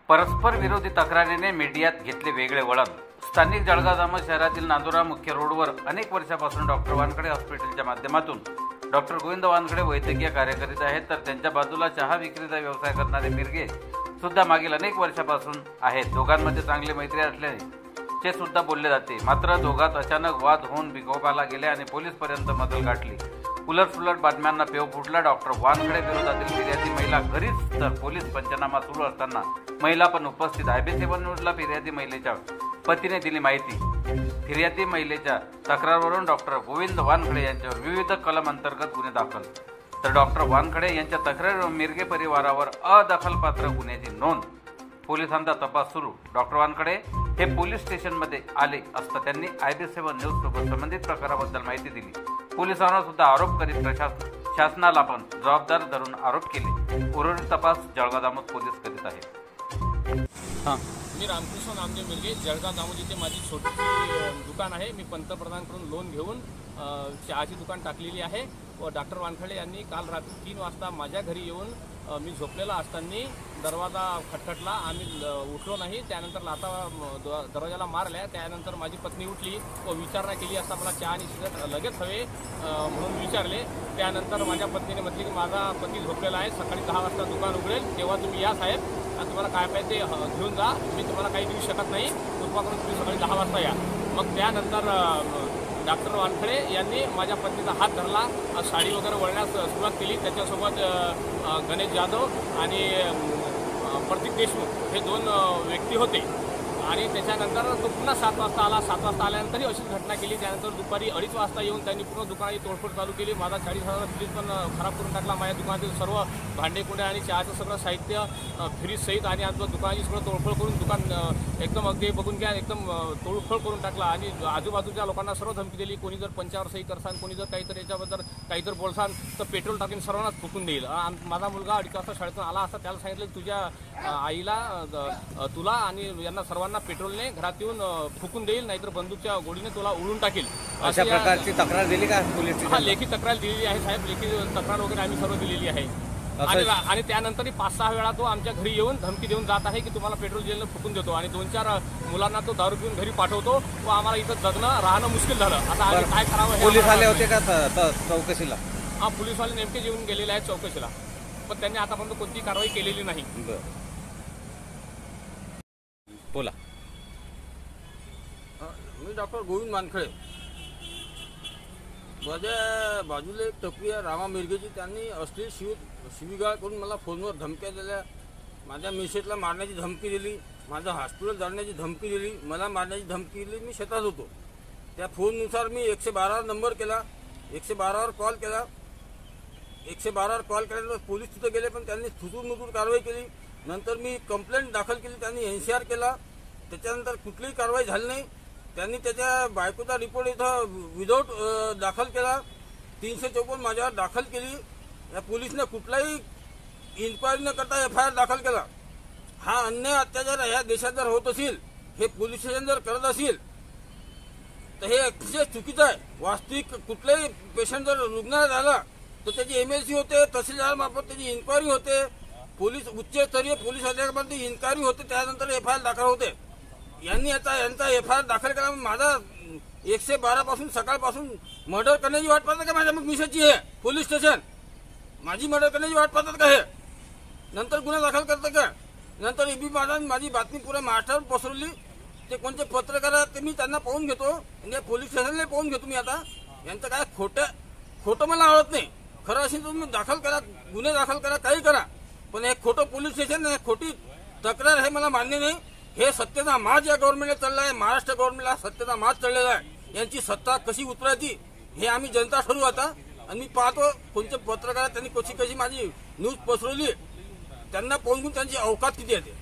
परस्पर विरोधी तक्रारीने मीडियात घेतले वेगळे वळण। स्थानिक जळगाव जामोद शहरातील नांदुरा मुख्य रोडवर अनेक वर्षापासून डॉक्टर वानखडे हॉस्पिटलच्या माध्यमातून डॉक्टर गोविंद वानखडे वैद्यकीय कार्य करीत आहेत, तर त्यांच्या बाजूला चहा विक्रीचा व्यवसाय करणारे मिरगे सुद्धा मागील अनेक वर्षापासून आहेत। दोघांमध्ये चांगली मैत्री असल्याचे सुद्धा बोलले जाते। मात्र दोघात अचानक वाद होऊन विकोपाला गेले आणि पोलीसपर्यंत मजल गाठली। उलटसुलट बातम्यांना पेव फुटला। डॉक्टर वानखडे विरोधातील फिर्यादी महिला घरीच तर पोलीस पंचनामा सुरू असताना महिला पण उपस्थित। IB7 न्यूजला फिर्यादी महिलेच्या पतीने दिली माहिती। फिर्यादी महिलेच्या तक्रारवरून डॉक्टर गोविंद वानखडे यांच्यावर विविध कलम अंतर्गत गुन्हे दाखल, तर डॉक्टर वानखडे यांच्या तक्रारीवरून मिरगे परिवारावर अदखलपात्र गुन्ह्याची नोंद। पोलिसांचा तपास सुरू। डॉक्टर वानखडे हे पोलीस स्टेशनमध्ये आले असता त्यांनी IB7 न्यूज सोबत संबंधित प्रकाराबद्दल माहिती दिली। पोलिसांना सुद्धा आरोप करीत शासनाला पण जबाबदार धरून आरोप केले। उर्वरित तपास जळगाव जामोद पोलीस करीत आहेत। मी रामकृष्ण नामदेव मिरगे, जळगाव जामोद इथे माझी छोटीशी दुकान आहे। मी पंतप्रधानांकडून लोन घेऊन चहाची दुकान टाकलेली आहे व डॉक्टर वानखडे यांनी काल रात्री 3 वाजता माझ्या घरी येऊन मी झोपलेला असताना दरवाजा खटखटला। आम्ही उठलो नाही। त्यानंतर लाथा दरवाजाला मारल्या। त्यानंतर माझी पत्नी उठली व विचारणा केली असता मला चहा आणि सिगरेट लगेच हवे म्हणून विचारले। त्यानंतर माझ्या पत्नीने म्हटले की माझा पती झोपलेला आहे, सकाळी 10 वाजता दुकान उघडेल तेव्हा तुम्ही या साहेब, आणि तुम्हाला काय पाहिजे ते घेऊन जा, मी तुम्हाला काही देऊ शकत नाही, कृपा करून तुम्ही सकाळी 10 वाजता या। मग त्यानंतर डॉक्टर वानखडे यांनी माझ्या पत्नीचा हात धरला, साडी वगैरे वळण्यास सुरुवात केली। त्याच्यासोबत गणेश जाधव आणि प्रतीक देशमुख हे 2 व्यक्ती होते आणि त्याच्यानंतर तो पुन्हा 7 वाजता आला। 7 वाजता आल्यानंतरही अशीच घटना केली। त्यानंतर दुपारी 2:30 वाजता येऊन त्यांनी पूर्ण दुकानाची तोडफोड चालू केली। माझा 40,000 फ्रीज पण खराब करून टाकला। माझ्या दुकानातील सर्व भांडे कुंडे आणि चहाचं सगळं साहित्य फ्रीज सहित आणि आमच्या दुकानाची सगळं तोडफोड करून दुकान एकदम अगदी बघून घ्या एकदम तोडफोड करून टाकला आणि आजूबाजूच्या लोकांना सर्व धमकी दिली, कोणी जर पंचावर सही करसान, कोणी जर काहीतरी याच्याबद्दल काहीतरी बोलसान तर पेट्रोल टाकून सर्वांनाच फुकून देईल। माझा मुलगा 2:30 वाजता शाळेतून आला असता, त्याला सांगितलं तुझ्या आईला, तुला आणि यांना सर्वांना पेट्रोलने घरात येऊन फुकून देईल, नाहीतर बंदूकच्या गोळीने तुला उडून टाकेल। अशा प्रकारची तक्रार दिली का पोलीस स्टेशनला? लेखी तक्रार दिलेली आहे साहेब, लेखी तक्रार वगैरे आम्ही सर्व दिलेली आहे। आणि त्यानंतरही 5-6 वेळा तो आमच्या घरी येऊन धमकी देऊन जात आहे की तुम्हाला पेट्रोल जेलनं फुकून देतो आणि 2-4 मुलांना तो दारू पिऊन घरी पाठवतो व आम्हाला इथं जगणं राहणं मुश्किल झालं। आता आम्ही काय करावं? पोलीस आले होते का चौकशीला? पोलीसवाले नेमके येऊन गेलेले आहेत चौकशीला, पण त्यांनी आतापर्यंत कोणती कारवाई केलेली नाही। बोला। मी डॉक्टर गोविंद वानखडे, माझ्या बाजूला एक टपरी आहे रामा मिरगेची, त्यांनी अश्लील शिवीगाळ करून मला फोनवर धमक्या दिल्या। माझ्या मिसेसला मारण्याची धमकी दिली, माझं हॉस्पिटल जाण्याची धमकी दिली, मला मारण्याची धमकी दिली। मी शेतात होतो, त्या फोननुसार मी 112 नंबर केला, 112वर कॉल केला। 112वर कॉल केल्यानंतर पोलीस तिथे गेले, पण त्यांनी थुतूर कारवाई केली। नंतर मी कंप्लेंट दाखल केली, त्यांनी NCR केला। त्याच्यानंतर कुठलीही कारवाई झाली नाही। त्यांनी त्याच्या बायकोचा रिपोर्ट इथं विदाऊट दाखल केला, 354 माझ्यावर दाखल केली। या पोलिसने कुठलाही इन्क्वायरी न करता FIR दाखल केला। हा अन्याय अत्याचार या देशात जर होत असेल, हे पोलीस स्टेशन जर करत असेल तर हे अतिशय चुकीचं आहे। वास्तविक कुठलाही पेशंट जर रुग्णालयात आला तर त्याची MLC होते, तहसीलदार मार्फत त्याची इन्क्वायरी होते, पोलीस उच्चस्तरीय पोलीस अधिकाऱ्यांमध्ये इन्क्वायरी होते, त्यानंतर FIR दाखल होते। यांनी आता यांचा FIR दाखल केला। माझा 112 पासून सकाळपासून मर्डर करण्याची वाट पाहतात का माझ्या मिसेसची? हे पोलीस स्टेशन माझी मर्डर करण्याची वाट पाहतात का? हे नंतर गुन्हा दाखल करतात का? नंतर EB माझी बातमी पुऱ्या महाराष्ट्रावर पसरवली। ते कोणते पत्रकार आहेत ते मी त्यांना पाहून घेतो आणि पोलीस स्टेशनला पाहून घेतो मी। आता यांचं काय खोटं मला आवडत नाही। खरं असेल तुम्ही दाखल करा, गुन्हे दाखल करा, काही करा, पण हे खोटं पोलीस स्टेशन, खोटी तक्रार हे मला मान्य नाही। हे सत्तेचा माज या गव्हर्नमेंटला चालला आहे, महाराष्ट्र गव्हर्नमेंटला सत्तेचा माज चाललेला आहे। यांची सत्ता कशी उतरायची हे आम्ही जनता ठरवू आता। आणि मी पाहतो कोणते पत्रकार त्यांनी कशी माझी न्यूज पसरवली, त्यांना पाहून त्यांची अवकात किती येते।